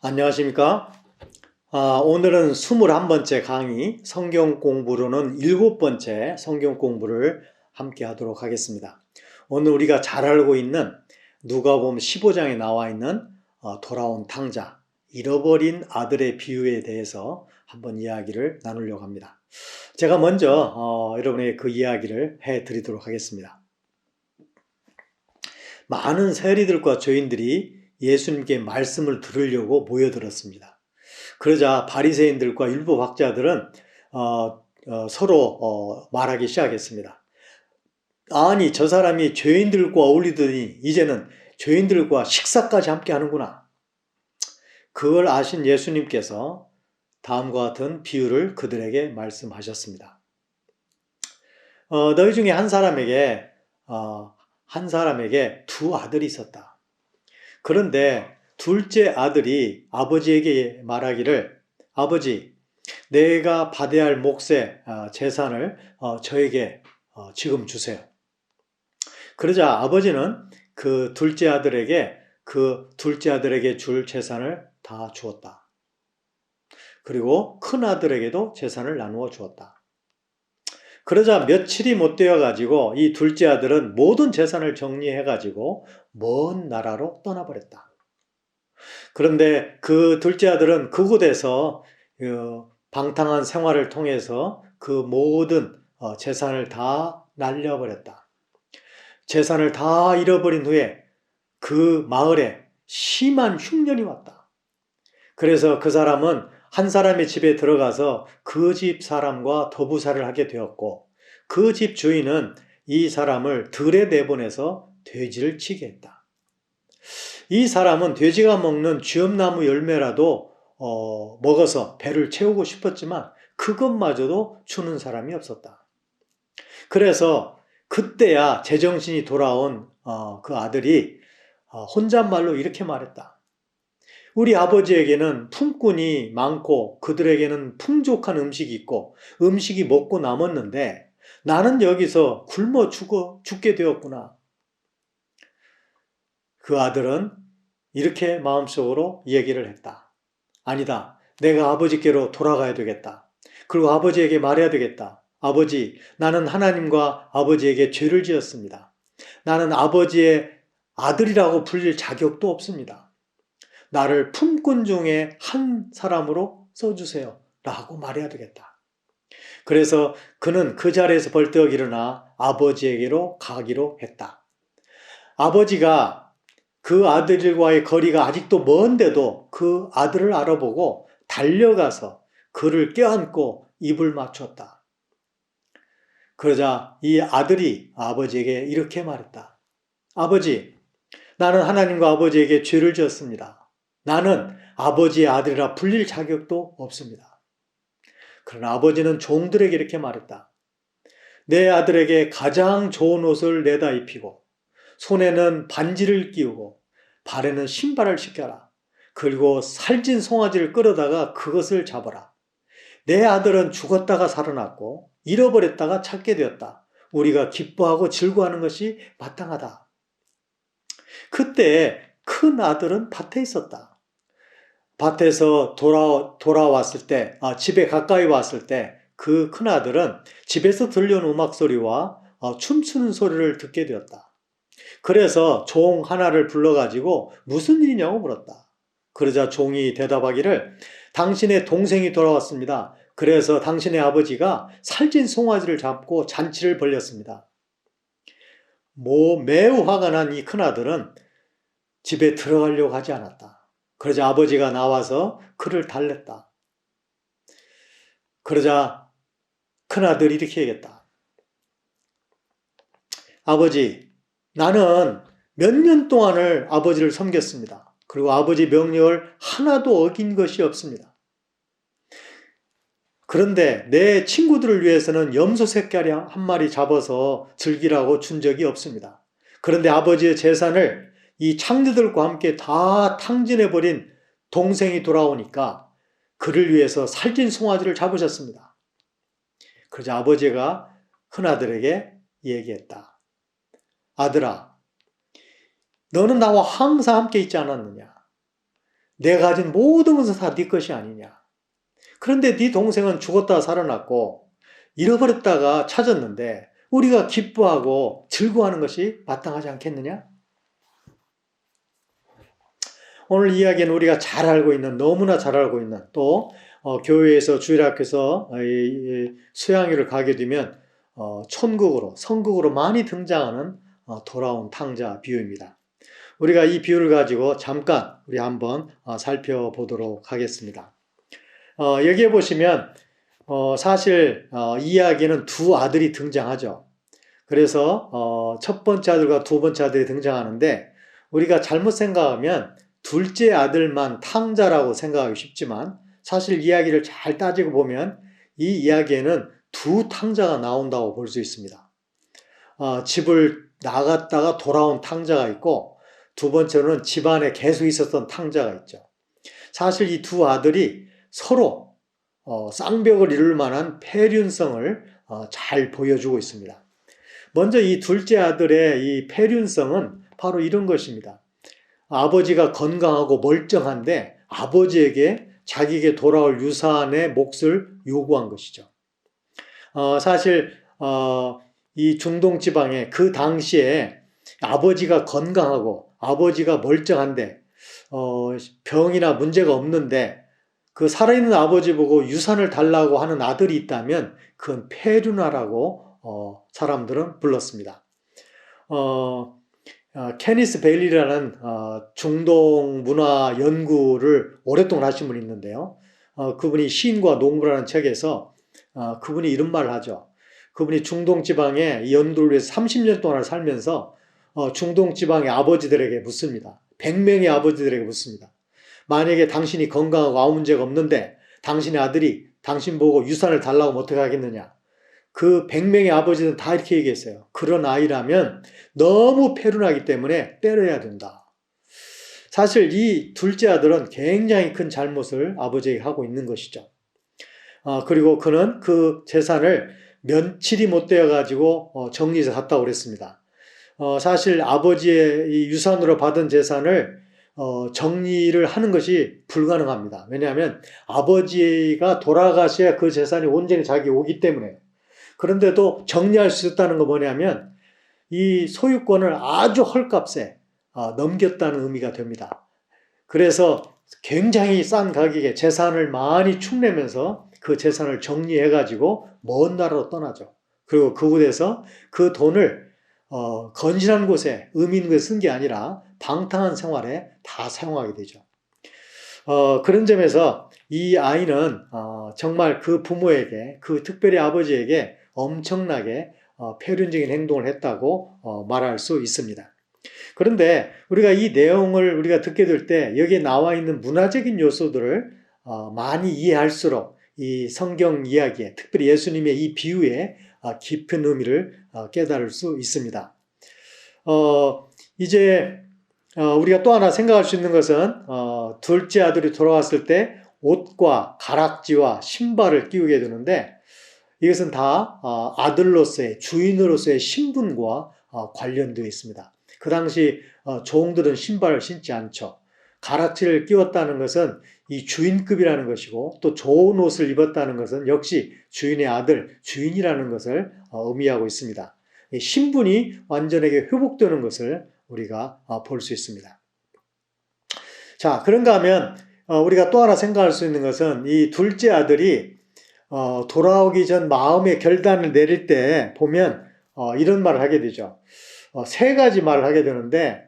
안녕하십니까? 오늘은 21번째 강의, 성경 공부로는 7번째 성경 공부를 함께 하도록 하겠습니다. 오늘 우리가 잘 알고 있는 누가복음 15장에 나와 있는 돌아온 탕자, 잃어버린 아들의 비유에 대해서 한번 이야기를 나누려고 합니다. 제가 먼저 여러분에게 그 이야기를 해드리도록 하겠습니다. 많은 세리들과 죄인들이 예수님께 말씀을 들으려고 모여들었습니다. 그러자 바리새인들과 율법 학자들은 서로 말하기 시작했습니다. 아니, 저 사람이 죄인들과 어울리더니 이제는 죄인들과 식사까지 함께 하는구나. 그걸 아신 예수님께서 다음과 같은 비유를 그들에게 말씀하셨습니다. 너희 중에 한 사람에게 두 아들이 있었다. 그런데 둘째 아들이 아버지에게 말하기를, 아버지, 내가 받아야 할 몫의 재산을 저에게 지금 주세요. 그러자 아버지는 그 둘째 아들에게 줄 재산을 다 주었다. 그리고 큰 아들에게도 재산을 나누어 주었다. 그러자 며칠이 못 되어 가지고 이 둘째 아들은 모든 재산을 정리해 가지고 먼 나라로 떠나버렸다. 그런데 그 둘째 아들은 그곳에서 방탕한 생활을 통해서 그 모든 재산을 다 날려버렸다. 재산을 다 잃어버린 후에 그 마을에 심한 흉년이 왔다. 그래서 그 사람은 한 사람의 집에 들어가서 그 집 사람과 더부살을 하게 되었고, 그 집 주인은 이 사람을 들에 내보내서 돼지를 치게 했다. 이 사람은 돼지가 먹는 쥐엄나무 열매라도 먹어서 배를 채우고 싶었지만 그것마저도 주는 사람이 없었다. 그래서 그때야 제정신이 돌아온 그 아들이 혼잣말로 이렇게 말했다. 우리 아버지에게는 품꾼이 많고 그들에게는 풍족한 음식이 있고 음식이 먹고 남았는데 나는 여기서 굶어 죽게 되었구나. 그 아들은 이렇게 마음속으로 얘기를 했다. 아니다. 내가 아버지께로 돌아가야 되겠다. 그리고 아버지에게 말해야 되겠다. 아버지, 나는 하나님과 아버지에게 죄를 지었습니다. 나는 아버지의 아들이라고 불릴 자격도 없습니다. 나를 품꾼 중에 한 사람으로 써주세요. 라고 말해야 되겠다. 그래서 그는 그 자리에서 벌떡 일어나 아버지에게로 가기로 했다. 아버지가 그 아들과의 거리가 아직도 먼데도 그 아들을 알아보고 달려가서 그를 껴안고 입을 맞췄다. 그러자 이 아들이 아버지에게 이렇게 말했다. 아버지, 나는 하나님과 아버지에게 죄를 지었습니다. 나는 아버지의 아들이라 불릴 자격도 없습니다. 그러나 아버지는 종들에게 이렇게 말했다. 내 아들에게 가장 좋은 옷을 내다 입히고 손에는 반지를 끼우고 발에는 신발을 신겨라. 그리고 살찐 송아지를 끌어다가 그것을 잡아라. 내 아들은 죽었다가 살아났고 잃어버렸다가 찾게 되었다. 우리가 기뻐하고 즐거워하는 것이 마땅하다. 그때 큰 아들은 밭에 있었다. 밭에서 돌아왔을 때, 집에 가까이 왔을 때 그 큰 아들은 집에서 들려오는 음악 소리와 춤추는 소리를 듣게 되었다. 그래서 종 하나를 불러가지고 무슨 일이냐고 물었다. 그러자 종이 대답하기를 당신의 동생이 돌아왔습니다. 그래서 당신의 아버지가 살찐 송아지를 잡고 잔치를 벌였습니다. 매우 화가 난 이 큰아들은 집에 들어가려고 하지 않았다. 그러자 아버지가 나와서 그를 달랬다. 그러자 큰아들이 이렇게 얘기했다. 아버지, 나는 몇 년 동안을 아버지를 섬겼습니다. 그리고 아버지 명령을 하나도 어긴 것이 없습니다. 그런데 내 친구들을 위해서는 염소 새끼 한 마리 잡아서 즐기라고 준 적이 없습니다. 그런데 아버지의 재산을 이 창녀들과 함께 다 탕진해버린 동생이 돌아오니까 그를 위해서 살찐 송아지를 잡으셨습니다. 그러자 아버지가 큰아들에게 얘기했다. 아들아, 너는 나와 항상 함께 있지 않았느냐? 내가 가진 모든 것은 다 네 것이 아니냐. 그런데 네 동생은 죽었다가 살아났고 잃어버렸다가 찾았는데 우리가 기뻐하고 즐거워하는 것이 마땅하지 않겠느냐? 오늘 이야기는 우리가 잘 알고 있는, 너무나 잘 알고 있는, 또 교회에서 주일학교에서 수양회를 가게 되면 천국으로, 성국으로 많이 등장하는 돌아온 탕자 비유입니다. 우리가 이 비유를 가지고 잠깐 우리 한번 살펴보도록 하겠습니다. 여기에 보시면 사실 이야기에는 두 아들이 등장하죠. 그래서 첫 번째 아들과 두 번째 아들이 등장하는데 우리가 잘못 생각하면 둘째 아들만 탕자라고 생각하기 쉽지만 사실 이야기를 잘 따지고 보면 이 이야기에는 두 탕자가 나온다고 볼 수 있습니다. 집을 나갔다가 돌아온 탕자가 있고 두 번째로는 집안에 계속 있었던 탕자가 있죠. 사실 이 두 아들이 서로 쌍벽을 이룰 만한 폐륜성을 잘 보여주고 있습니다. 먼저 이 둘째 아들의 이 폐륜성은 바로 이런 것입니다. 아버지가 건강하고 멀쩡한데 아버지에게 자기에게 돌아올 유산의 몫을 요구한 것이죠. 사실 이 중동 지방에 그 당시에 아버지가 건강하고 아버지가 멀쩡한데 병이나 문제가 없는데 그 살아있는 아버지 보고 유산을 달라고 하는 아들이 있다면 그건 폐륜아라고 사람들은 불렀습니다. 케니스 베일리라는 중동 문화 연구를 오랫동안 하신 분이 있는데요. 그분이 시인과 농부라는 책에서 그분이 이런 말을 하죠. 그분이 중동 지방에 연구를 위해서 30년 동안 살면서 중동 지방의 아버지들에게 묻습니다. 100명의 아버지들에게 묻습니다. 만약에 당신이 건강하고 아무 문제가 없는데 당신의 아들이 당신 보고 유산을 달라고 하면 어떻게 하겠느냐. 그 100명의 아버지는 다 이렇게 얘기했어요. 그런 아이라면 너무 폐륜하기 때문에 때려야 된다. 사실 이 둘째 아들은 굉장히 큰 잘못을 아버지에게 하고 있는 것이죠. 그리고 그는 그 재산을 며칠이 못 되어가지고 정리해서 갔다고 그랬습니다. 사실 아버지의 이 유산으로 받은 재산을 정리를 하는 것이 불가능합니다. 왜냐하면 아버지가 돌아가셔야 그 재산이 온전히 자기에 오기 때문에. 그런데도 정리할 수 있다는 거 뭐냐면 이 소유권을 아주 헐값에 넘겼다는 의미가 됩니다. 그래서 굉장히 싼 가격에 재산을 많이 축내면서 그 재산을 정리해가지고 먼 나라로 떠나죠. 그리고 그곳에서 그 돈을 건실한 곳에 의미 있는 곳에 쓴 게 아니라 방탕한 생활에 다 사용하게 되죠. 그런 점에서 이 아이는 정말 그 부모에게, 그 특별히 아버지에게 엄청나게 폐륜적인 행동을 했다고 말할 수 있습니다. 그런데 우리가 이 내용을 우리가 듣게 될 때 여기에 나와 있는 문화적인 요소들을 많이 이해할수록 이 성경 이야기에, 특별히 예수님의 이 비유에 깊은 의미를 깨달을 수 있습니다. 이제 우리가 또 하나 생각할 수 있는 것은 둘째 아들이 돌아왔을 때 옷과 가락지와 신발을 끼우게 되는데 이것은 다 아들로서의, 주인으로서의 신분과 관련되어 있습니다. 그 당시 종들은 신발을 신지 않죠. 가락지를 끼웠다는 것은 이 주인급이라는 것이고 또 좋은 옷을 입었다는 것은 역시 주인의 아들, 주인이라는 것을 의미하고 있습니다. 신분이 완전하게 회복되는 것을 우리가 볼 수 있습니다. 자, 그런가 하면 우리가 또 하나 생각할 수 있는 것은 이 둘째 아들이 돌아오기 전 마음의 결단을 내릴 때 보면 이런 말을 하게 되죠. 세 가지 말을 하게 되는데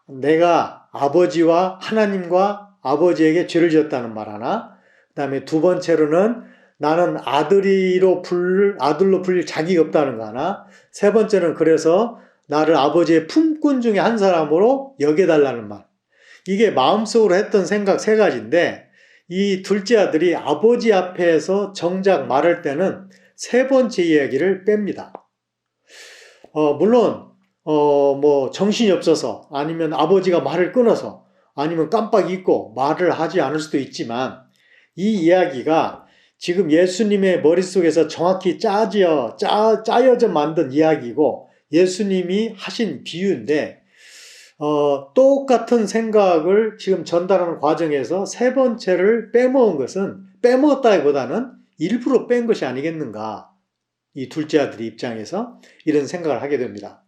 내가 아버지와 하나님과 아버지에게 죄를 지었다는 말 하나, 그 다음에 두 번째로는 나는 아들로 불릴 자격이 없다는 거 하나, 세 번째는 그래서 나를 아버지의 품꾼 중에 한 사람으로 여겨달라는 말. 이게 마음속으로 했던 생각 세 가지인데 이 둘째 아들이 아버지 앞에서 정작 말할 때는 세 번째 이야기를 뺍니다. 물론 뭐 정신이 없어서 아니면 아버지가 말을 끊어서 아니면 깜빡 잊고 말을 하지 않을 수도 있지만 이 이야기가 지금 예수님의 머릿속에서 정확히 짜여져 만든 이야기고 예수님이 하신 비유인데 똑같은 생각을 지금 전달하는 과정에서 세 번째를 빼먹은 것은 빼먹었다기보다는 일부러 뺀 것이 아니겠는가. 이 둘째 아들의 입장에서 이런 생각을 하게 됩니다.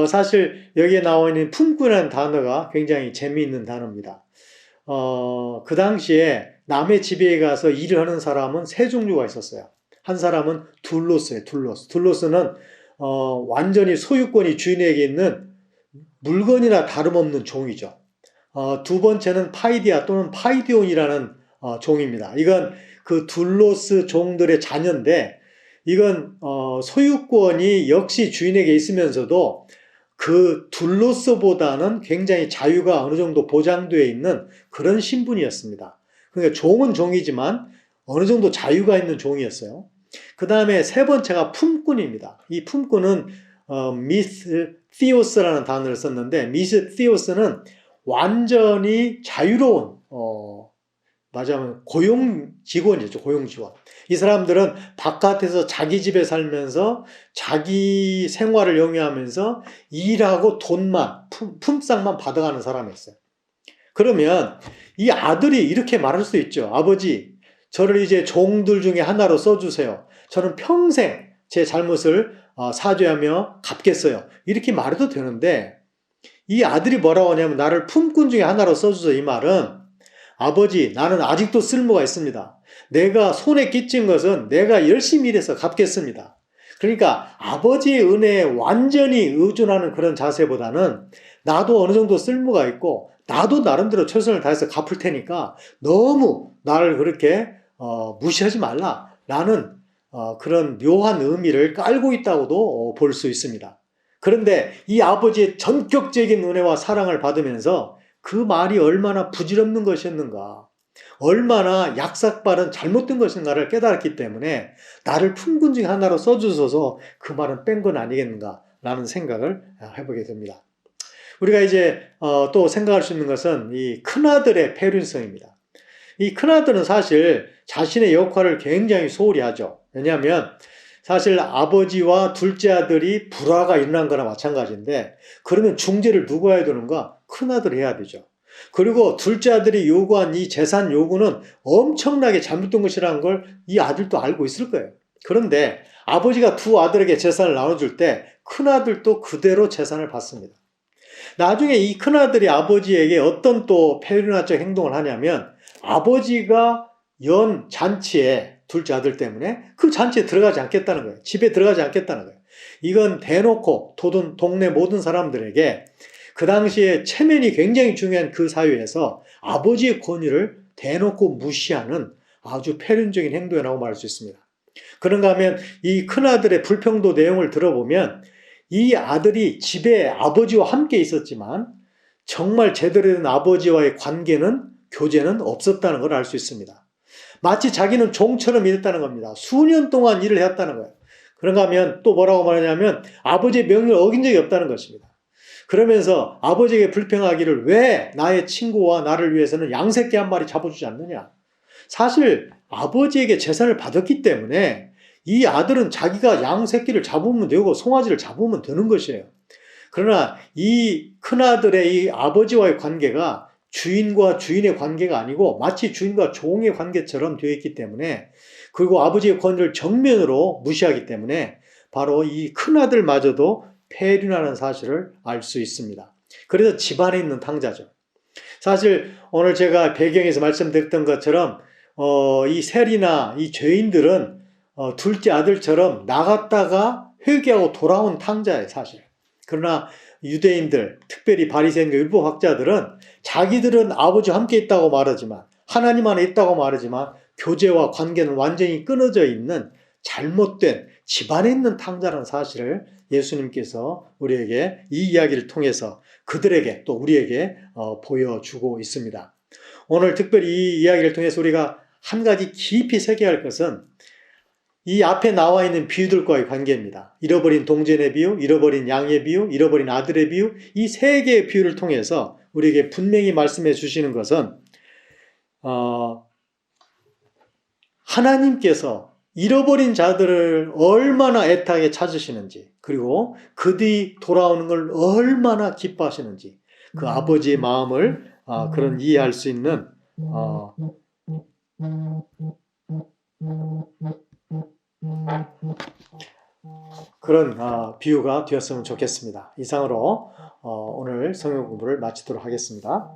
사실 여기에 나와 있는 품꾼이라는 단어가 굉장히 재미있는 단어입니다. 그 당시에 남의 집에 가서 일을 하는 사람은 세 종류가 있었어요. 한 사람은 둘로스예요. 둘로스는 완전히 소유권이 주인에게 있는 물건이나 다름없는 종이죠. 두 번째는 파이디아 또는 파이디온이라는 종입니다. 이건 그 둘로스 종들의 자녀인데 이건 소유권이 역시 주인에게 있으면서도 그 둘로스보다는 굉장히 자유가 어느 정도 보장되어 있는 그런 신분이었습니다. 그러니까 종은 종이지만 어느 정도 자유가 있는 종이었어요. 그 다음에 세 번째가 품꾼입니다. 이 품꾼은 미스티오스라는 단어를 썼는데 미스티오스는 완전히 자유로운 맞아면 고용 직원이죠. 고용 직원. 이 사람들은 바깥에서 자기 집에 살면서 자기 생활을 영위하면서 일하고 돈만 품삯만 받아가는 사람이었어요. 그러면 이 아들이 이렇게 말할 수 있죠. 아버지, 저를 이제 종들 중에 하나로 써주세요. 저는 평생 제 잘못을 사죄하며 갚겠어요. 이렇게 말해도 되는데 이 아들이 뭐라고 하냐면 나를 품꾼 중에 하나로 써주세요. 이 말은 아버지, 나는 아직도 쓸모가 있습니다. 내가 손에 끼친 것은 내가 열심히 일해서 갚겠습니다. 그러니까 아버지의 은혜에 완전히 의존하는 그런 자세보다는 나도 어느 정도 쓸모가 있고 나도 나름대로 최선을 다해서 갚을 테니까 너무 나를 그렇게 무시하지 말라라는 그런 묘한 의미를 깔고 있다고도 볼 수 있습니다. 그런데 이 아버지의 전격적인 은혜와 사랑을 받으면서 그 말이 얼마나 부질없는 것이었는가, 얼마나 약삭빠른 잘못된 것인가를 깨달았기 때문에 나를 품꾼 중에 하나로 써주셔서 그 말은 뺀 건 아니겠는가라는 생각을 해보게 됩니다. 우리가 이제 또 생각할 수 있는 것은 이 큰아들의 폐륜성입니다. 이 큰아들은 사실 자신의 역할을 굉장히 소홀히 하죠. 왜냐하면 사실 아버지와 둘째 아들이 불화가 일어난 거나 마찬가지인데 그러면 중재를 누가 해야 되는가? 큰아들이 해야 되죠. 그리고 둘째 아들이 요구한 이 재산 요구는 엄청나게 잘못된 것이라는 걸 이 아들도 알고 있을 거예요. 그런데 아버지가 두 아들에게 재산을 나눠줄 때 큰아들도 그대로 재산을 받습니다. 나중에 이 큰아들이 아버지에게 어떤 또 폐륜화적 행동을 하냐면 아버지가 연 잔치에 둘째 아들 때문에 그 잔치에 들어가지 않겠다는 거예요. 집에 들어가지 않겠다는 거예요. 이건 대놓고 동네 모든 사람들에게 그 당시에 체면이 굉장히 중요한 그 사회에서 아버지의 권위를 대놓고 무시하는 아주 폐륜적인 행동이라고 말할 수 있습니다. 그런가 하면 이 큰아들의 불평도 내용을 들어보면 이 아들이 집에 아버지와 함께 있었지만 정말 제대로 된 아버지와의 교제는 없었다는 걸 알 수 있습니다. 마치 자기는 종처럼 일했다는 겁니다. 수년 동안 일을 했다는 거예요. 그런가 하면 또 뭐라고 말하냐면 아버지의 명령을 어긴 적이 없다는 것입니다. 그러면서 아버지에게 불평하기를 왜 나의 친구와 나를 위해서는 양새끼 한 마리 잡아주지 않느냐. 사실 아버지에게 재산을 받았기 때문에 이 아들은 자기가 양새끼를 잡으면 되고 송아지를 잡으면 되는 것이에요. 그러나 이 큰아들의 이 아버지와의 관계가 주인과 주인의 관계가 아니고 마치 주인과 종의 관계처럼 되어 있기 때문에 그리고 아버지의 권위를 정면으로 무시하기 때문에 바로 이 큰아들마저도 폐륜하는 사실을 알 수 있습니다. 그래서 집안에 있는 탕자죠. 사실 오늘 제가 배경에서 말씀드렸던 것처럼 이 세리나 이 죄인들은 둘째 아들처럼 나갔다가 회개하고 돌아온 탕자예요, 사실. 그러나 유대인들, 특별히 바리새인과 율법 학자들은 자기들은 아버지와 함께 있다고 말하지만 하나님 안에 있다고 말하지만 교제와 관계는 완전히 끊어져 있는 잘못된 집안에 있는 탕자라는 사실을 예수님께서 우리에게 이 이야기를 통해서 그들에게 또 우리에게 보여주고 있습니다. 오늘 특별히 이 이야기를 통해서 우리가 한 가지 깊이 새겨야 할 것은 이 앞에 나와 있는 비유들과의 관계입니다. 잃어버린 동전의 비유, 잃어버린 양의 비유, 잃어버린 아들의 비유, 이 세 개의 비유를 통해서 우리에게 분명히 말씀해 주시는 것은 하나님께서 잃어버린 자들을 얼마나 애타게 찾으시는지, 그리고 그 뒤 돌아오는 걸 얼마나 기뻐하시는지, 그 아버지의 마음을 그런 이해할 수 있는 그런 비유가 되었으면 좋겠습니다. 이상으로 오늘 성경 공부를 마치도록 하겠습니다.